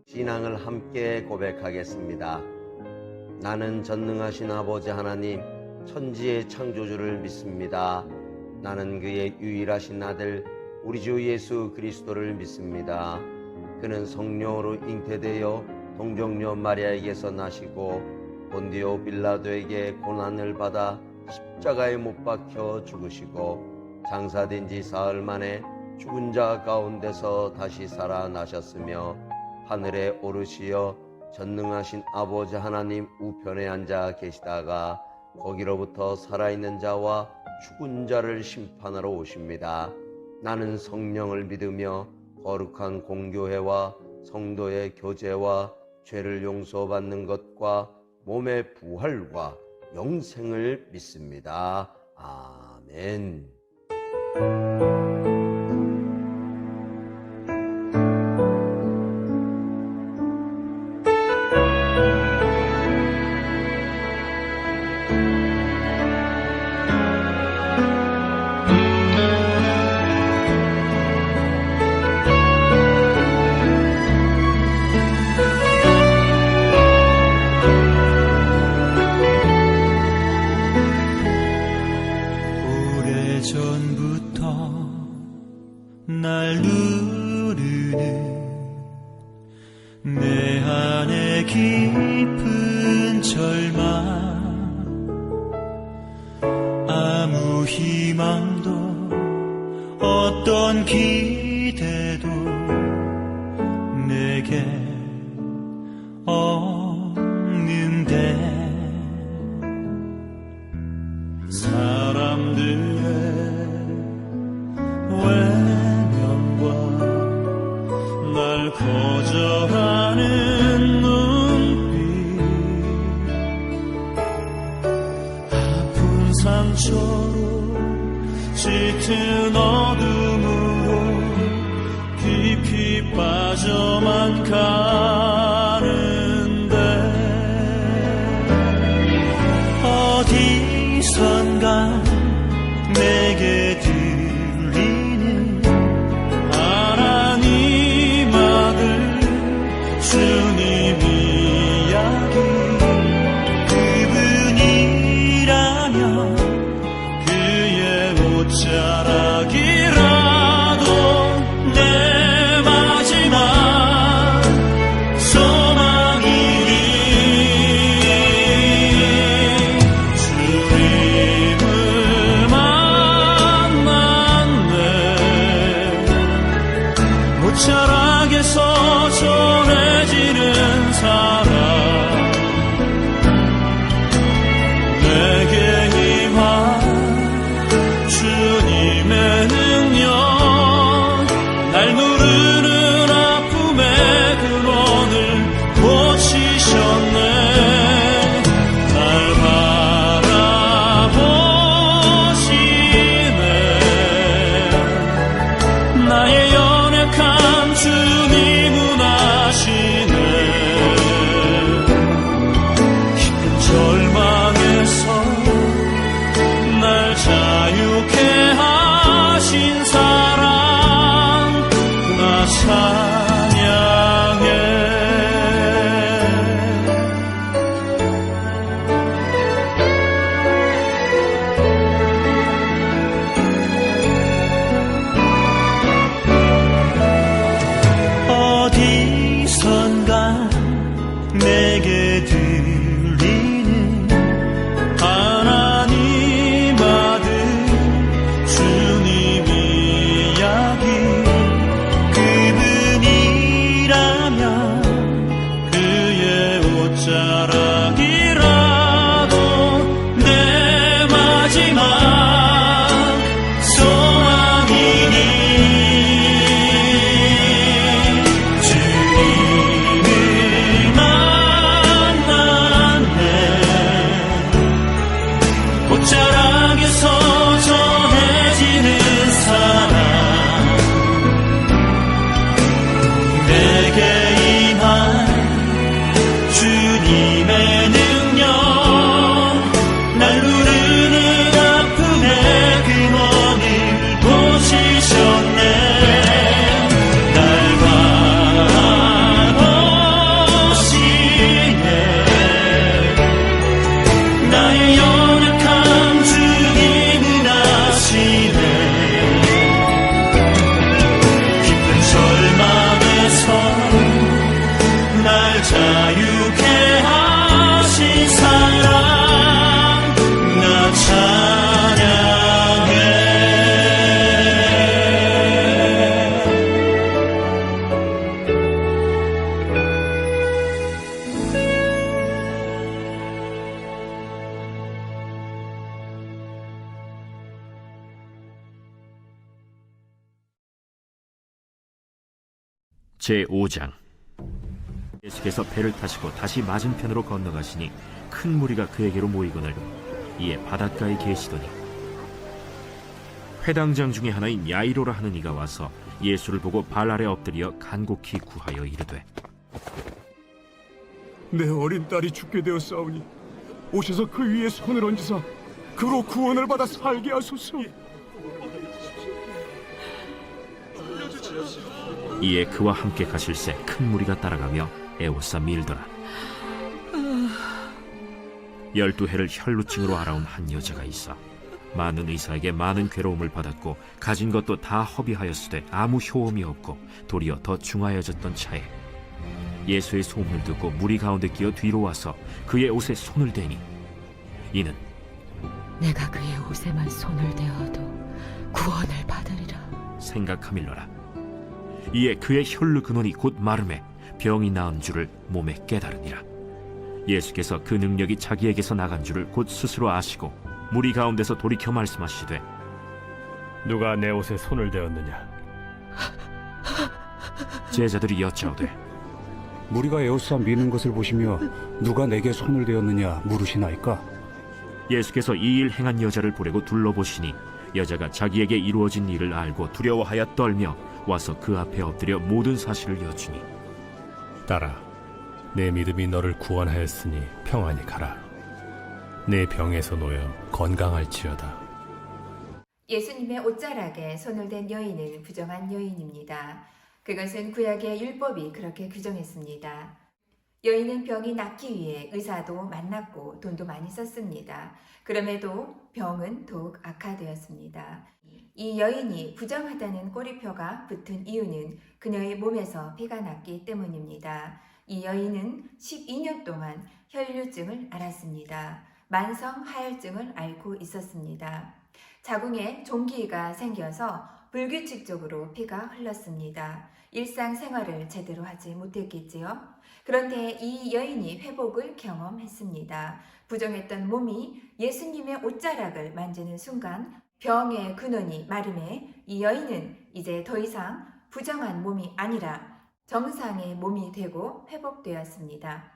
신앙을 함께 고백하겠습니다. 나는 전능하신 아버지 하나님, 천지의 창조주를 믿습니다. 나는 그의 유일하신 아들 우리 주 예수 그리스도를 믿습니다. 그는 성령으로 잉태되어 동정녀 마리아에게서 나시고 본디오 빌라도에게 고난을 받아 십자가에 못 박혀 죽으시고 장사된 지 사흘 만에 죽은 자 가운데서 다시 살아나셨으며 하늘에 오르시어 전능하신 아버지 하나님 우편에 앉아 계시다가 거기로부터 살아있는 자와 죽은 자를 심판하러 오십니다. 나는 성령을 믿으며 거룩한 공교회와 성도의 교제와 죄를 용서받는 것과 몸의 부활과 영생을 믿습니다. 아멘. 날 누르는 내 안에 깊은 절망, 아무 희망도 어떤 기대도 내게 없는데 사람들의 날 거절하는 눈빛, 아픈 상처로 짙은 어둠으로 깊이 빠져만 가는데 어디선가 내게 주님 이야기, 그분이라면 그의 옷자락이라도 내 마지막 소망이니 주님을 만났네. 옷자락에서 전해지는 사랑, 내게 임한 주님의 능력, 날 누르는 아픔의 근원을 고치셨네. 날 바라보시네. 나의 연약한 주님은 아시네. 제5장. 예수께서 배를 타시고 다시 맞은편으로 건너가시니 큰 무리가 그에게로 모이거늘 이에 바닷가에 계시더니 회당장 중에 하나인 야이로라 하는 이가 와서 예수를 보고 발 아래 엎드려 간곡히 구하여 이르되 내 어린 딸이 죽게 되었사오니 오셔서 그 위에 손을 얹으사 그로 구원을 받아 살게 하소서. 이에 그와 함께 가실새 큰 무리가 따라가며 애워싸 밀더라. 12해를 혈루증으로 알아온 한 여자가 있어 많은 의사에게 많은 괴로움을 받았고 가진 것도 다 허비하였으되 아무 효험이 없고 도리어 더 중하여졌던 차에 예수의 소문을 듣고 무리 가운데 끼어 뒤로 와서 그의 옷에 손을 대니 이는 내가 그의 옷에만 손을 대어도 구원을 받으리라 생각하밀러라. 이에 그의 혈루 근원이 곧 마름에 병이 나은 줄을 몸에 깨달으니라. 예수께서 그 능력이 자기에게서 나간 줄을 곧 스스로 아시고 무리 가운데서 돌이켜 말씀하시되 누가 내 옷에 손을 대었느냐? 제자들이 여짜오되 무리가 에워싸 미는 것을 보시며 누가 내게 손을 대었느냐 물으시나이까? 예수께서 이 일 행한 여자를 보려고 둘러보시니 여자가 자기에게 이루어진 일을 알고 두려워하여 떨며 와서 그 앞에 엎드려 모든 사실을 여쭈니 딸아, 내 믿음이 너를 구원하였으니 평안히 가라. 내 병에서 놓여 건강할지어다. 예수님의 옷자락에 손을 댄 여인은 부정한 여인입니다. 그것은 구약의 율법이 그렇게 규정했습니다. 여인은 병이 낫기 위해 의사도 만났고 돈도 많이 썼습니다. 그럼에도 병은 더욱 악화되었습니다. 이 여인이 부정하다는 꼬리표가 붙은 이유는 그녀의 몸에서 피가 났기 때문입니다. 이 여인은 12년 동안 혈류증을 앓았습니다. 만성 하혈증을 앓고 있었습니다. 자궁에 종기가 생겨서 불규칙적으로 피가 흘렀습니다. 일상생활을 제대로 하지 못했겠지요. 그런데 이 여인이 회복을 경험했습니다. 부정했던 몸이 예수님의 옷자락을 만지는 순간 병의 근원이 마름에 이 여인은 이제 더 이상 부정한 몸이 아니라 정상의 몸이 되고 회복되었습니다.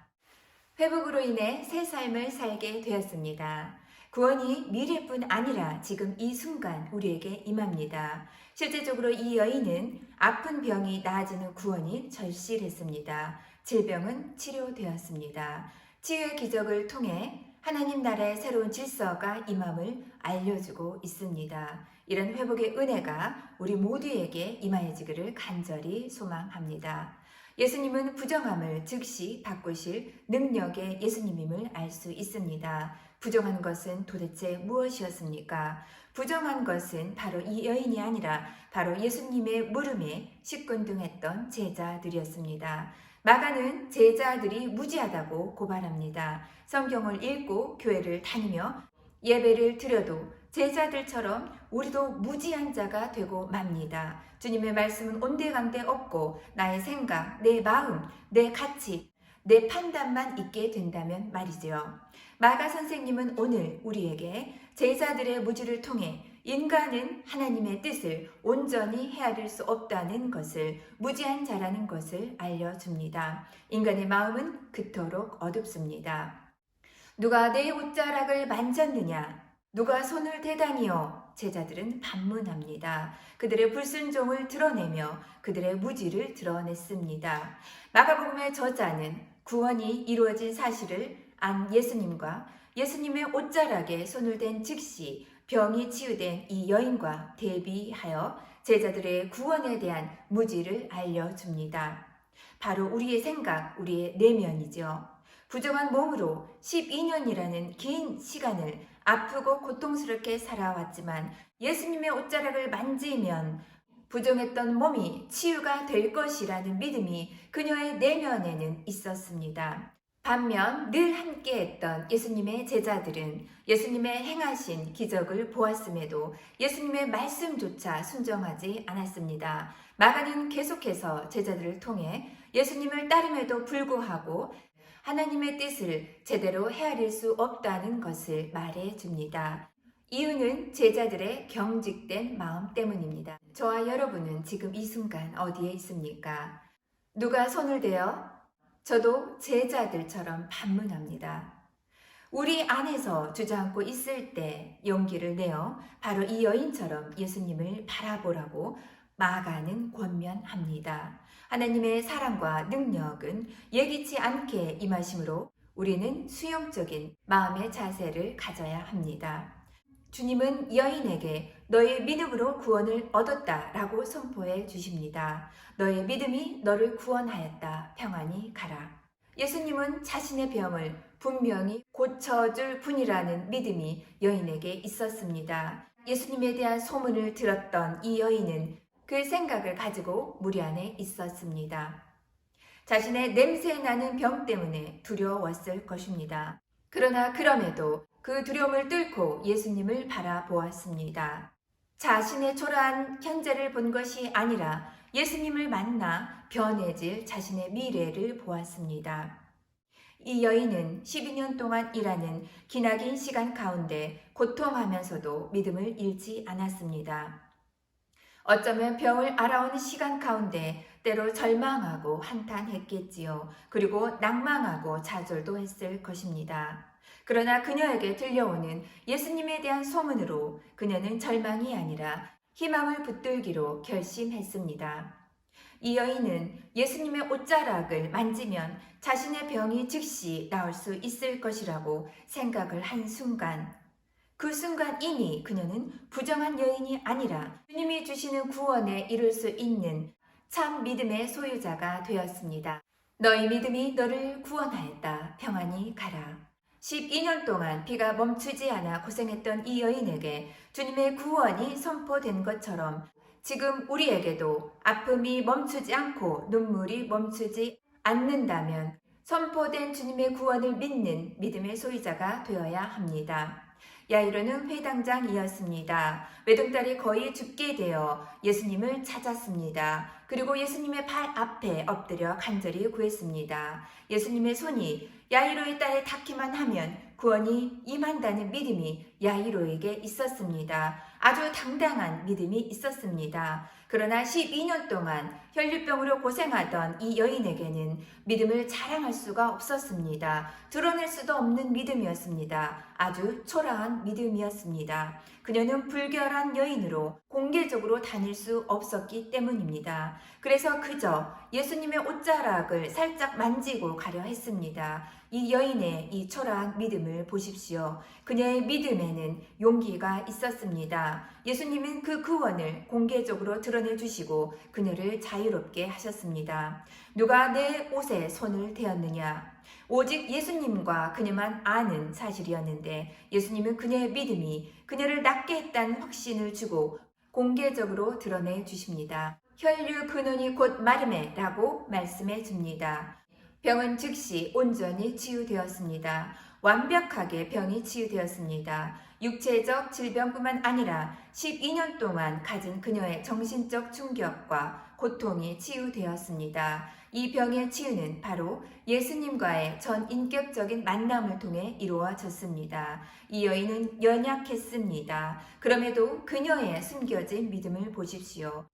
회복으로 인해 새 삶을 살게 되었습니다. 구원이 미래뿐 아니라 지금 이 순간 우리에게 임합니다. 실제적으로 이 여인은 아픈 병이 나아지는 구원이 절실했습니다. 질병은 치료되었습니다. 치유의 기적을 통해 하나님 나라의 새로운 질서가 임함을 알려주고 있습니다. 이런 회복의 은혜가 우리 모두에게 임하여지기를 간절히 소망합니다. 예수님은 부정함을 즉시 바꾸실 능력의 예수님임을 알 수 있습니다. 부정한 것은 도대체 무엇이었습니까? 부정한 것은 바로 이 여인이 아니라 바로 예수님의 물음에 시큰둥했던 제자들이었습니다. 마가는 제자들이 무지하다고 고발합니다. 성경을 읽고 교회를 다니며 예배를 드려도 제자들처럼 우리도 무지한 자가 되고 맙니다. 주님의 말씀은 온데간데 없고 나의 생각, 내 마음, 내 가치, 내 판단만 있게 된다면 말이지요. 마가 선생님은 오늘 우리에게 제자들의 무지를 통해 인간은 하나님의 뜻을 온전히 헤아릴 수 없다는 것을, 무지한 자라는 것을 알려줍니다. 인간의 마음은 그토록 어둡습니다. 누가 내 옷자락을 만졌느냐? 누가 손을 대다니요? 제자들은 반문합니다. 그들의 불순종을 드러내며 그들의 무지를 드러냈습니다. 마가복음의 저자는 구원이 이루어진 사실을 안 예수님과 예수님의 옷자락에 손을 댄 즉시 병이 치유된 이 여인과 대비하여 제자들의 구원에 대한 무지를 알려줍니다. 바로 우리의 생각, 우리의 내면이죠. 부정한 몸으로 12년이라는 긴 시간을 아프고 고통스럽게 살아왔지만 예수님의 옷자락을 만지면 부정했던 몸이 치유가 될 것이라는 믿음이 그녀의 내면에는 있었습니다. 반면 늘 함께했던 예수님의 제자들은 예수님의 행하신 기적을 보았음에도 예수님의 말씀조차 순종하지 않았습니다. 마가는 계속해서 제자들을 통해 예수님을 따름에도 불구하고 하나님의 뜻을 제대로 헤아릴 수 없다는 것을 말해줍니다. 이유는 제자들의 경직된 마음 때문입니다. 저와 여러분은 지금 이 순간 어디에 있습니까? 누가 손을 대어? 저도 제자들처럼 반문합니다. 우리 안에서 주저앉고 있을 때 용기를 내어 바로 이 여인처럼 예수님을 바라보라고 마가는 권면합니다. 하나님의 사랑과 능력은 예기치 않게 임하심으로 우리는 수용적인 마음의 자세를 가져야 합니다. 주님은 여인에게 너의 믿음으로 구원을 얻었다 라고 선포해 주십니다. 너의 믿음이 너를 구원하였다. 평안히 가라. 예수님은 자신의 병을 분명히 고쳐줄 분이라는 믿음이 여인에게 있었습니다. 예수님에 대한 소문을 들었던 이 여인은 그 생각을 가지고 무리 안에 있었습니다. 자신의 냄새나는 병 때문에 두려웠을 것입니다. 그러나 그럼에도 그 두려움을 뚫고 예수님을 바라보았습니다. 자신의 초라한 현재를 본 것이 아니라 예수님을 만나 변해질 자신의 미래를 보았습니다. 이 여인은 12년 동안 일하는 기나긴 시간 가운데 고통하면서도 믿음을 잃지 않았습니다. 어쩌면 병을 알아오는 시간 가운데 때로 절망하고 한탄했겠지요. 그리고 낭망하고 좌절도 했을 것입니다. 그러나 그녀에게 들려오는 예수님에 대한 소문으로 그녀는 절망이 아니라 희망을 붙들기로 결심했습니다. 이 여인은 예수님의 옷자락을 만지면 자신의 병이 즉시 나을 수 있을 것이라고 생각을 한 순간, 그 순간 이미 그녀는 부정한 여인이 아니라 주님이 주시는 구원에 이룰 수 있는 참 믿음의 소유자가 되었습니다. 너희 믿음이 너를 구원하였다. 평안히 가라. 12년 동안 비가 멈추지 않아 고생했던 이 여인에게 주님의 구원이 선포된 것처럼 지금 우리에게도 아픔이 멈추지 않고 눈물이 멈추지 않는다면 선포된 주님의 구원을 믿는 믿음의 소유자가 되어야 합니다. 야이로는 회당장이었습니다. 외동딸이 거의 죽게 되어 예수님을 찾았습니다. 그리고 예수님의 발 앞에 엎드려 간절히 구했습니다. 예수님의 손이 야이로의 딸에 닿기만 하면 구원이 임한다는 믿음이 야이로에게 있었습니다. 아주 당당한 믿음이 있었습니다. 그러나 12년 동안 혈류병으로 고생하던 이 여인에게는 믿음을 자랑할 수가 없었습니다. 드러낼 수도 없는 믿음이었습니다. 아주 초라한 믿음이었습니다. 그녀는 불결한 여인으로 공개적으로 다닐 수 없었기 때문입니다. 그래서 그저 예수님의 옷자락을 살짝 만지고 가려 했습니다. 이 여인의 이 초라한 믿음을 보십시오. 그녀의 믿음에는 용기가 있었습니다. 예수님은 그 구원을 공개적으로 드러내주시고 그녀를 자유롭게 하셨습니다. 누가 내 옷에 손을 대었느냐? 오직 예수님과 그녀만 아는 사실이었는데 예수님은 그녀의 믿음이 그녀를 낫게 했다는 확신을 주고 공개적으로 드러내 주십니다. 혈류 근원이 곧 마름에 라고 말씀해 줍니다. 병은 즉시 온전히 치유되었습니다. 완벽하게 병이 치유되었습니다. 육체적 질병뿐만 아니라 12년 동안 가진 그녀의 정신적 충격과 고통이 치유되었습니다. 이 병의 치유는 바로 예수님과의 전 인격적인 만남을 통해 이루어졌습니다. 이 여인은 연약했습니다. 그럼에도 그녀의 숨겨진 믿음을 보십시오.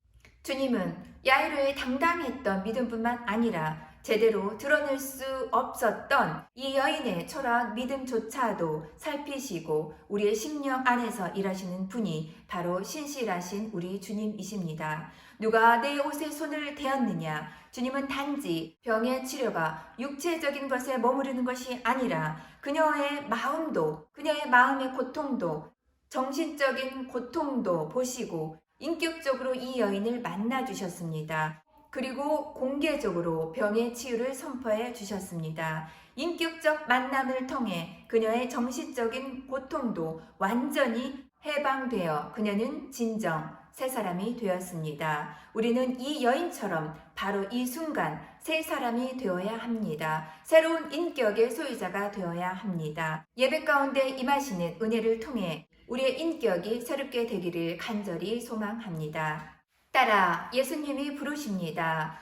주님은 야이로의 당당했던 믿음뿐만 아니라 제대로 드러낼 수 없었던 이 여인의 초라한 믿음조차도 살피시고 우리의 심령 안에서 일하시는 분이 바로 신실하신 우리 주님이십니다. 누가 내 옷에 손을 대었느냐? 주님은 단지 병의 치료가 육체적인 것에 머무르는 것이 아니라 그녀의 마음도, 그녀의 마음의 고통도, 정신적인 고통도 보시고 인격적으로 이 여인을 만나주셨습니다. 그리고 공개적으로 병의 치유를 선포해 주셨습니다. 인격적 만남을 통해 그녀의 정신적인 고통도 완전히 해방되어 그녀는 진정 새 사람이 되었습니다. 우리는 이 여인처럼 바로 이 순간 새 사람이 되어야 합니다. 새로운 인격의 소유자가 되어야 합니다. 예배 가운데 임하시는 은혜를 통해 우리의 인격이 새롭게 되기를 간절히 소망합니다. 딸아, 예수님이 부르십니다.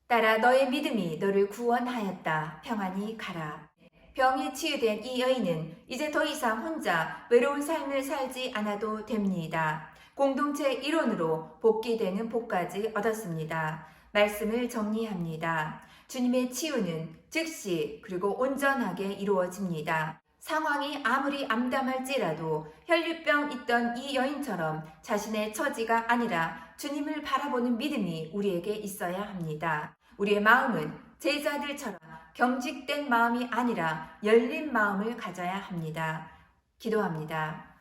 딸아, 너의 믿음이 너를 구원하였다. 평안히 가라. 병이 치유된 이 여인은 이제 더 이상 혼자 외로운 삶을 살지 않아도 됩니다. 공동체 일원으로 복귀되는 복까지 얻었습니다. 말씀을 정리합니다. 주님의 치유는 즉시 그리고 온전하게 이루어집니다. 상황이 아무리 암담할지라도 혈류병 있던 이 여인처럼 자신의 처지가 아니라 주님을 바라보는 믿음이 우리에게 있어야 합니다. 우리의 마음은 제자들처럼 경직된 마음이 아니라 열린 마음을 가져야 합니다. 기도합니다.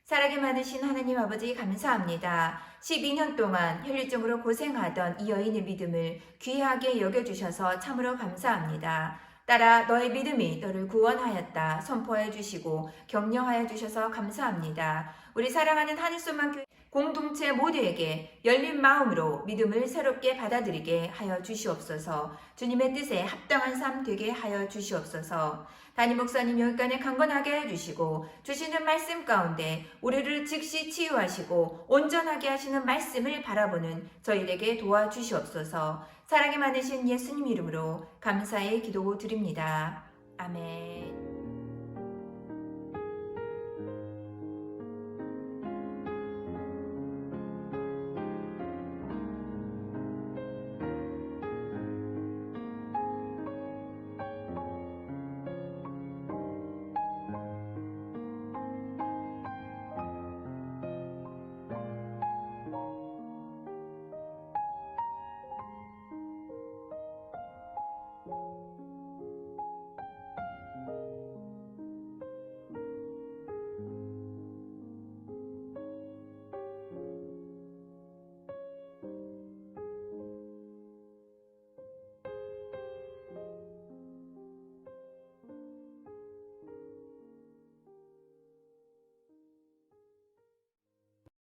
사랑이 많으신 하나님 아버지 감사합니다. 12년 동안 혈류증으로 고생하던 이 여인의 믿음을 귀하게 여겨주셔서 참으로 감사합니다. 따라 너의 믿음이 너를 구원하였다 선포해 주시고 격려하여 주셔서 감사합니다. 우리 사랑하는 하늘소망 교회 공동체 모두에게 열린 마음으로 믿음을 새롭게 받아들이게 하여 주시옵소서. 주님의 뜻에 합당한 삶 되게 하여 주시옵소서. 담임 목사님 여기까지 강건하게 해주시고 주시는 말씀 가운데 우리를 즉시 치유하시고 온전하게 하시는 말씀을 바라보는 저희에게 도와주시옵소서. 사랑이 많으신 예수님 이름으로 감사의 기도 드립니다. 아멘.